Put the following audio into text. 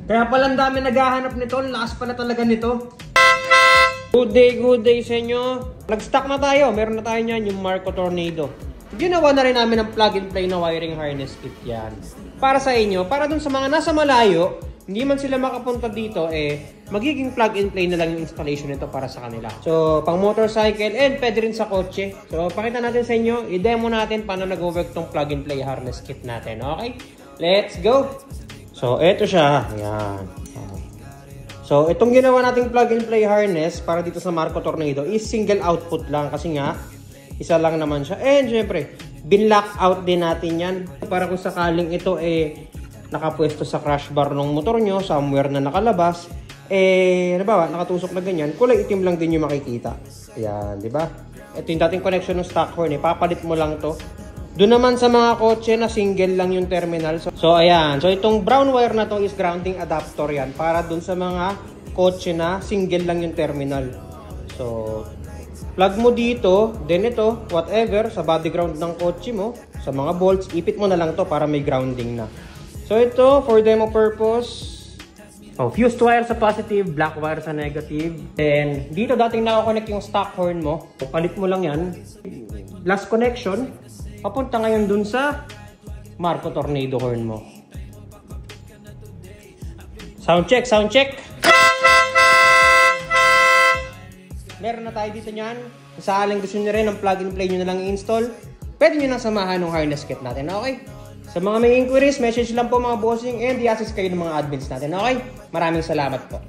Kaya pala ang dami naghahanap nito. Lakas pala talaga nito. Good day sa inyo. Nag-stock na tayo. Meron na tayo niyan, yung Marco Tornado. Ginawa na rin namin ang plug and play na wiring harness kit yan. Para sa inyo, para dun sa mga nasa malayo, hindi man sila makapunta dito, magiging plug and play na lang yung installation nito para sa kanila. So, pang motorcycle and pwede rin sa kotse. So, pakita natin sa inyo, i-demo natin paano nag-work tong plug and play harness kit natin. Okay? Let's go! So, eto siya. Ayan. So, itong ginawa nating plug and play harness para dito sa Marco Tornado is single output lang kasi nga, isa lang naman siya. And syempre, bin-lock out din natin yan para kung sakaling ito nakapwesto sa crash bar ng motor nyo, somewhere na nakalabas, nabawa, nakatusok na ganyan, kulay itim lang din yung makikita. Ayan, di ba? Ito yung dating connection ng stock horn, papalit mo lang to. Doon naman sa mga kotse na single lang yung terminal. So, ayan. So, itong brown wire na to is grounding adapter yan para doon sa mga kotse na single lang yung terminal. So, plug mo dito, then ito, whatever, sa body ground ng kotse mo, sa mga bolts, ipit mo na lang to para may grounding na. So ito, for demo purpose, fused wire sa positive, black wire sa negative. And dito dating nakakonect yung stock horn mo, palit mo lang yan. Last connection, papunta ngayon dun sa Marco Tornado horn mo. Sound check, sound check! Meron na tayo dito niyan. Sa aling gusto nyo rin, ang plug and play nyo na lang i-install, pwede nyo nang samahan ng harness kit natin, okay? Sa mga may inquiries, message lang po mga bossing and i-assist kayo ng mga admins natin, okay? Maraming salamat po.